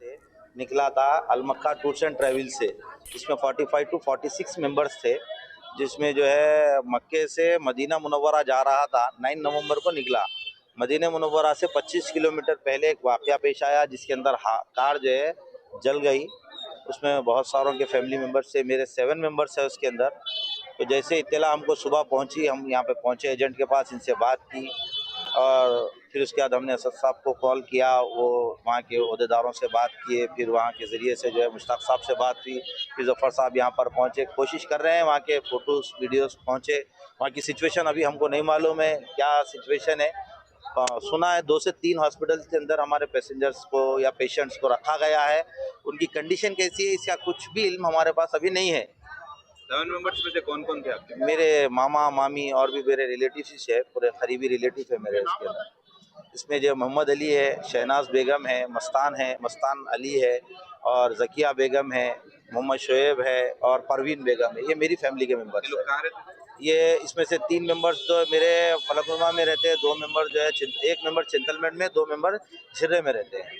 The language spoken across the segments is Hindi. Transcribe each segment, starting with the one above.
से निकला था अलमक्का टूर्स एंड ट्रेवल से, जिसमें 45 टू 46 मेंबर्स थे, जिसमें जो है मक्के से मदीना मुनव्वरा जा रहा था। 9 नवंबर को निकला। मदीना मुनव्वरा से 25 किलोमीटर पहले एक वाकया पेश आया, जिसके अंदर कार जो है जल गई। उसमें बहुत सारों के फैमिली मेंबर्स थे, मेरे 7 मेंबर्स है उसके अंदर। तो जैसे इत्तला हमको सुबह पहुंची, हम यहाँ पे पहुंचे एजेंट के पास, इनसे बात की और फिर उसके बाद हमने असद साहब को कॉल किया, वो वहाँ के अहदेदारों से बात किए, फिर वहाँ के ज़रिए से जो है मुश्ताक साहब से बात हुई, फिर जफ़र साहब यहाँ पर पहुँचे, कोशिश कर रहे हैं, वहाँ के फ़ोटोज़ वीडियोज़ पहुँचे। वहाँ की सिचुएशन अभी हमको नहीं मालूम है क्या सिचुएशन है। सुना है 2 से 3 हॉस्पिटल्स के अंदर हमारे पैसेंजर्स को या पेशेंट्स को रखा गया है। उनकी कंडीशन कैसी है इसका कुछ भी इल्म हमारे पास अभी नहीं है। 7 मेंबर्स में से कौन-कौन थे आपके? मेरे मामा मामी और भी मेरे रिलेटिव्स है, पूरे करीबी रिलेटिव है मेरे इसके अंदर। इसमें जो मोहम्मद अली है, शहनाज बेगम है, मस्तान अली है और ज़किया बेगम है, मोहम्मद शोएब है और परवीन बेगम है। ये मेरी फैमिली के मेंबर्स ये लोग कहाँ रहते थे? ये इसमें से 3 मेंबर्स तो मेरे फलकनुमा में रहते हैं, 2 मेंबर जो है 1 मेंबर चिंतलमेंट में, 2 मेंबर झिर्रे में रहते हैं।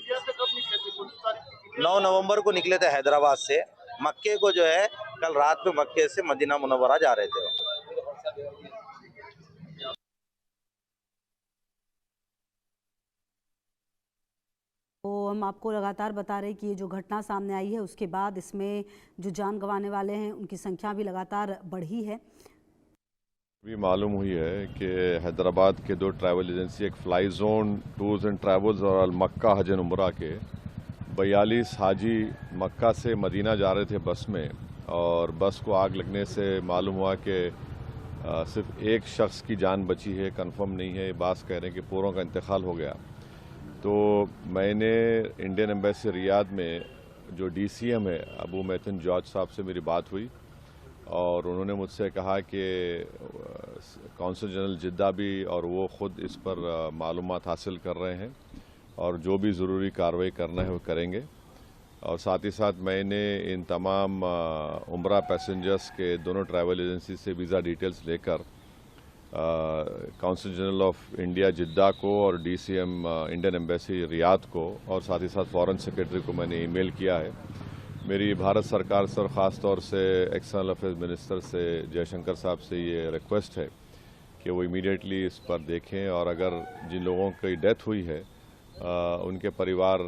9 नवंबर को निकले थे हैदराबाद से। मक्के को जो है कल रात में मक्के से मदीना मुनव्वरा जा रहे थे। तो हम आपको लगातार बता रहे हैं कि ये जो घटना सामने आई है उसके बाद इसमें जो जान गंवाने वाले हैं उनकी संख्या भी लगातार बढ़ी है। भी मालूम हुई है कि हैदराबाद के 2 ट्रैवल एजेंसी, एक fly zone tours and travels और अल मक्का हज एंड उम्रा के 42 हाजी मक्का से मदीना जा रहे थे बस में, और बस को आग लगने से मालूम हुआ कि सिर्फ एक शख्स की जान बची है, कंफर्म नहीं है। बास कह रहे हैं कि पूरों का इंतकाल हो गया। तो मैंने इंडियन एम्बेसी रियाद में जो DCM है अबू मैथन जॉर्ज साहब से मेरी बात हुई, और उन्होंने मुझसे कहा कि कौंसल जनरल जिद्दा भी और वो ख़ुद इस पर मालूमात हासिल कर रहे हैं और जो भी ज़रूरी कार्रवाई करना है वो करेंगे। और साथ ही साथ मैंने इन तमाम उम्रा पैसेंजर्स के दोनों ट्रैवल एजेंसी से वीज़ा डिटेल्स लेकर कौंसल जनरल ऑफ इंडिया जिद्दा को और DCM इंडियन एम्बेसी रियाद को और साथ ही साथ फॉरेन सेक्रेटरी को मैंने ईमेल किया है। मेरी भारत सरकार से और ख़ास तौर से एक्सटर्नल अफेयर्स मिनिस्टर से जयशंकर साहब से ये रिक्वेस्ट है कि वो इमीडिएटली इस पर देखें, और अगर जिन लोगों की डेथ हुई है उनके परिवार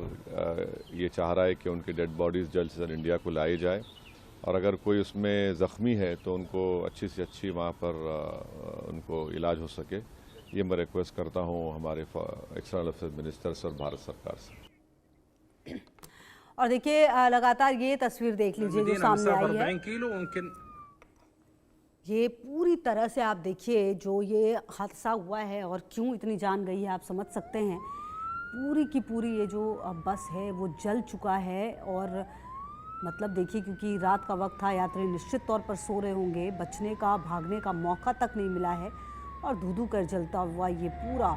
ये चाह रहा है कि उनकी डेड बॉडीज़ जल्द से जल्द इंडिया को लाई जाए, और अगर कोई उसमें ज़ख्मी है तो उनको अच्छी से अच्छी वहाँ पर उनको इलाज हो सके। ये मैं रिक्वेस्ट करता हूँ हमारे एक्सटर्नल अफेयर्स मिनिस्टर से और भारत सरकार से। और देखिए लगातार ये तस्वीर देख लीजिए जो सामने आई है, ये पूरी तरह से आप देखिए जो ये हादसा हुआ है और क्यों इतनी जान गई है आप समझ सकते हैं। पूरी की पूरी ये जो बस है वो जल चुका है, और मतलब देखिए क्योंकि रात का वक्त था, यात्री निश्चित तौर पर सो रहे होंगे, बचने का भागने का मौका तक नहीं मिला है, और धू धू कर जलता हुआ ये पूरा।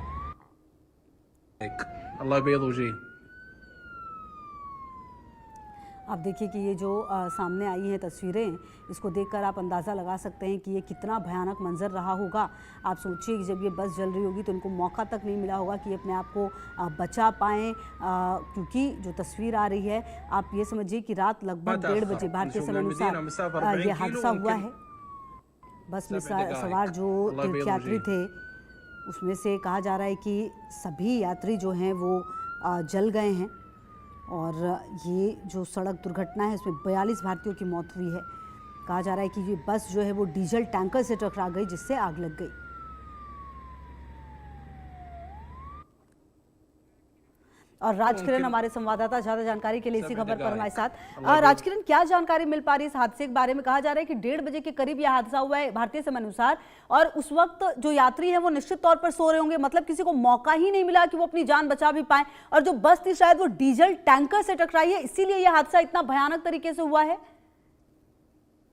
आप देखिए कि ये जो सामने आई हैं तस्वीरें, इसको देखकर आप अंदाज़ा लगा सकते हैं कि ये कितना भयानक मंजर रहा होगा। आप सोचिए कि जब ये बस जल रही होगी तो इनको मौका तक नहीं मिला होगा कि अपने आप को बचा पाएँ, क्योंकि जो तस्वीर आ रही है आप ये समझिए कि रात लगभग 1:30 बजे भारतीय समय अनुसार ये हादसा हुआ है। बस में सवार जो तीर्थयात्री थे उसमें से कहा जा रहा है कि सभी यात्री जो हैं वो जल गए हैं, और ये जो सड़क दुर्घटना है इसमें 42 भारतीयों की मौत हुई है। कहा जा रहा है कि ये बस जो है वो डीजल टैंकर से टकरा गई जिससे आग लग गई। और राजकिरण हमारे संवाददाता ज्यादा जानकारी के लिए इसी खबर पर हमारे साथ। राजकिरण, क्या जानकारी मिल पा रही है इस हादसे के बारे में? कहा जा रहा है कि 1:30 बजे के करीब यह हादसा हुआ है भारतीय समय अनुसार, और उस वक्त जो यात्री हैं वो निश्चित तौर पर सो रहे होंगे, मतलब किसी को मौका ही नहीं मिला कि वो अपनी जान बचा भी पाए, और जो बस थी शायद वो डीजल टैंकर से टकराई है, इसीलिए यह हादसा इतना भयानक तरीके से हुआ है।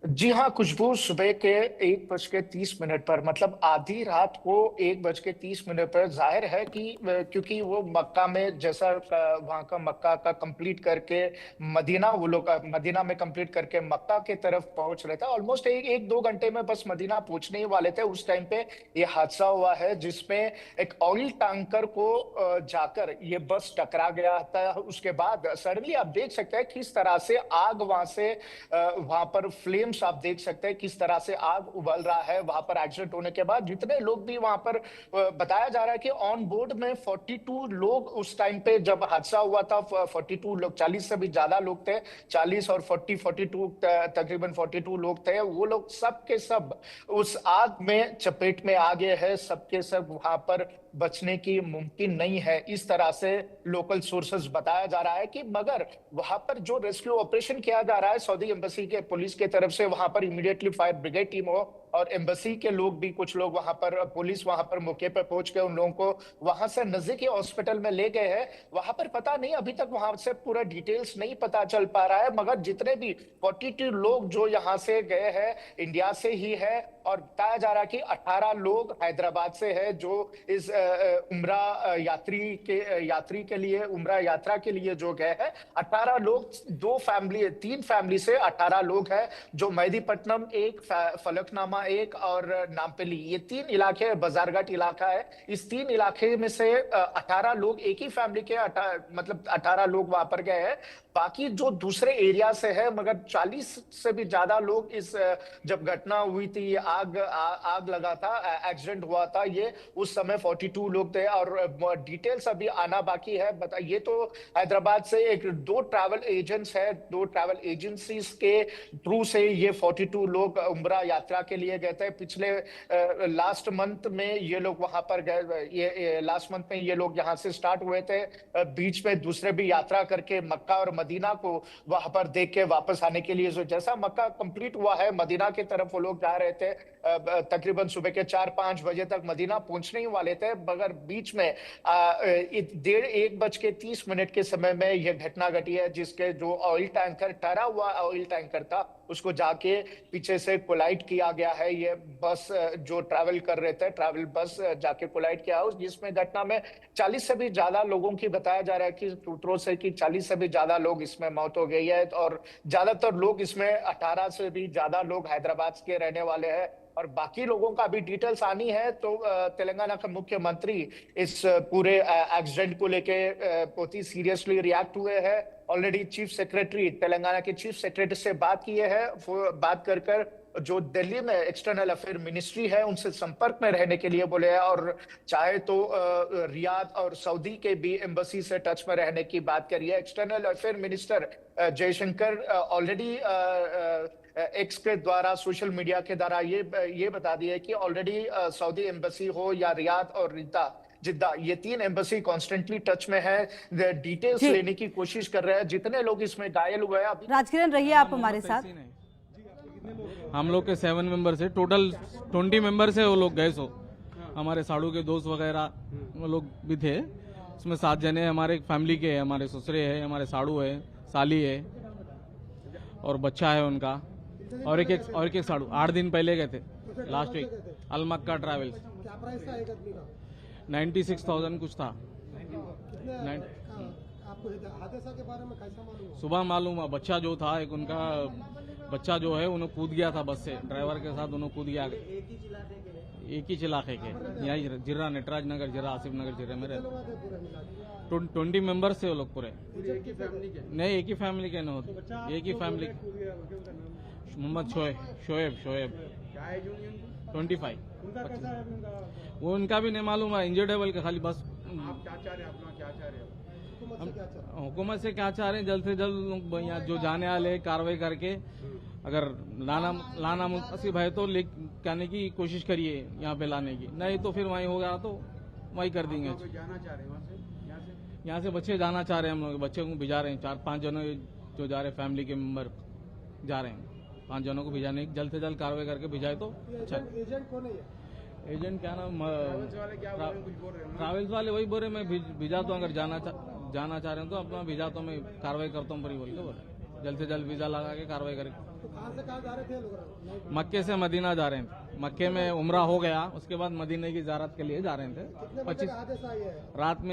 जी हाँ, खुशबू सुबह के 1:30 पर, मतलब आधी रात को 1:30 पर, जाहिर है कि क्योंकि वो मक्का में जैसा वहाँ का मक्का का कंप्लीट करके मदीना, वो लोग मदीना में कंप्लीट करके मक्का की तरफ पहुंच रहे थे। ऑलमोस्ट एक दो घंटे में बस मदीना पहुंचने ही वाले थे, उस टाइम पे ये हादसा हुआ है जिसमें एक ऑयल टैंकर को जाकर ये बस टकरा गया था। उसके बाद सडनली आप देख सकते हैं किस तरह से आग वहां से वहां पर फ्लेम्स आप देख सकते हैं किस तरह से आग उबल रहा है वहां पर। एक्सीडेंट होने के बाद जितने लोग भी वहां पर, बताया जा रहा है कि ऑन बोर्ड में 42 लोग उस टाइम पे जब हादसा हुआ था, 42 लोग, 40 से भी ज्यादा लोग थे, 40 और 42 तकरीबन 42 लोग थे। वो लोग सब के सब उस आग में चपेट में आ गए हैं, सबके सब वहां पर बचने की मुमकिन नहीं है, इस तरह से लोकल सोर्सेस बताया जा रहा है। कि मगर वहां पर जो रेस्क्यू ऑपरेशन किया जा रहा है सऊदी एम्बेसी के पुलिस की तरफ से, वहां पर इमीडिएटली फायर ब्रिगेड टीम हो और एम्बेसी के लोग भी, कुछ लोग वहां पर, पुलिस वहां पर मौके पर पहुंच के उन लोगों को वहां से नजदीकी हॉस्पिटल में ले गए हैं। वहां पर पता नहीं, अभी तक वहां से पूरा डिटेल्स नहीं पता चल पा रहा है, मगर जितने भी 42 लोग जो यहाँ से गए हैं इंडिया से ही है। और बताया जा रहा है कि 18 लोग हैदराबाद से है जो इस उम्रा यात्री के लिए, उम्रा यात्रा के लिए जो गए हैं। 18 लोग, 3 फैमिली से 18 लोग हैं, जो मेहदीपट्टनम एक, फलकनामा एक और नामपल्ली, ये 3 इलाके, बाजारघाट इलाका है। इस 3 इलाके में से 18 लोग एक ही फैमिली के, मतलब 18 लोग वहां पर गए हैं। बाकी जो दूसरे एरिया से है, मगर 40 से भी ज्यादा लोग इस जब घटना हुई थी, आग लगा था, एक्सीडेंट हुआ था, ये उस समय 42 लोग थे। और डिटेल्स अभी आना बाकी है। ये तो हैदराबाद से 2 ट्रैवल एजेंट्स है, 2 ट्रैवल एजेंसीज के थ्रू से ये 42 लोग उम्रा यात्रा के लिए गए थे। पिछले लास्ट मंथ में ये लोग वहां पर गए, ये लास्ट मंथ में ये लोग यहाँ से स्टार्ट हुए थे। बीच में दूसरे भी यात्रा करके मक्का और मदीना को वहां पर देख के वापस आने के लिए, जो जैसा मक्का कंप्लीट हुआ है मदीना की तरफ वो लोग जा रहे थे। तकरीबन सुबह के 4-5 बजे तक मदीना पहुंचने ही वाले थे, मगर बीच में 1:30 के समय में यह घटना घटी है, जिसके जो ऑयल टैंकर, ठहरा हुआ ऑयल टैंकर था, उसको जाके पीछे से कोलाइड किया गया है। ये बस जो ट्रैवल कर रहे थे, ट्रैवल बस जाके कोलाइड किया, जिसमें घटना में 40 से भी ज्यादा लोगों की, बताया जा रहा है कि सूत्रों से कि 40 से भी ज्यादा लोग इसमें मौत हो गई है। और ज्यादातर लोग इसमें 18 से भी ज्यादा लोग हैदराबाद के रहने वाले हैं। और बाकी लोगों का भी डिटेल्स आनी है। तो तेलंगाना के मुख्यमंत्री इस पूरे एक्सीडेंट को लेके बहुत ही सीरियसली रिएक्ट हुए हैं। ऑलरेडी चीफ सेक्रेटरी, तेलंगाना के चीफ सेक्रेटरी से बात किए हैं, वो बात कर जो दिल्ली में एक्सटर्नल अफेयर मिनिस्ट्री है उनसे संपर्क में रहने के लिए बोले हैं। और चाहे तो रियाद और सऊदी के भी एम्बेसी से टच में रहने की बात करी है। External affair minister Jaishankar already x के द्वारा, सोशल मीडिया के द्वारा ये बता दिया है कि ऑलरेडी सऊदी एम्बेसी हो या रियाद और जिद्दा, ये 3 एम्बेसी कॉन्स्टेंटली टच में है, डिटेल्स लेने की कोशिश कर रहे हैं। जितने लोग इसमें घायल हुए हैं अभी। राजकिरण रहिए आप हमारे साथ। हम लोग के 7 मेंबर से टोटल 20 मेंबर से वो लोग गए। सो हमारे साड़ू के दोस्त वगैरह वो लोग भी थे, उसमें 7 जने हमारे फैमिली के हैं, हमारे ससुरे हैं, हमारे साड़ू है, साली है और बच्चा है उनका, और एक साड़ू 8 दिन पहले गए थे, लास्ट वीक, अलमक्का ट्रैवल्स। 96,000 कुछ था। आपको हादसा के बारे में कैसा मालूम? सुबह मालूम हुआ, बच्चा जो था, एक उनका बच्चा जो है उन्हें कूद गया था बस से, ड्राइवर के साथ उन्हें कूद गया। एक ही इलाके के, यहाँ जिर्रा, नटराज नगर जिर्रा, आसिफ नगर जिर्रा में रहते। 20 मेंबर से वो लोग पूरे। नहीं, एक ही फैमिली के न होते, एक ही फैमिली। मोहम्मद शोएब 25। वो उनका भी नहीं मालूम है, इंजर्ड है बोल के खाली बस। हुकूमत से क्या चाह रहे हैं, जल्द से जल्द यहाँ जो जाने वाले कार्रवाई करके, अगर लाना मुनासिब है तो लाने की कोशिश करिए, यहाँ पे लाने की, नहीं तो फिर वहीं होगा तो वहीं कर देंगे। यहाँ से बच्चे जाना चाह रहे हैं, हम लोग बच्चे को भिजा रहे हैं, 4-5 जनों जो जा रहे हैं, फैमिली के मेंबर जा रहे हैं, 5 जनों को भिजाने की जल्द से जल्द कार्रवाई करके भिजाए तो अच्छा। एजेंट कौन है? एजेंट क्या नाम, ट्रैवल्स वाले वही बोले मैं भिजा तो, अगर जाना चाह रहे हो तो अपना भिजा तो मैं कार्रवाई करता हूँ, बोल के बोले। जल्द से जल्द वीज़ा लगा के कार्रवाई करें। तो कहाँ से कहाँ जा रहे थे लोग? मक्के से मदीना जा रहे थे, मक्के में उम्रा हो गया, उसके बाद मदीने की ज़ियारत के लिए जा रहे थे। कितने बजे का हादसा ये है? रात में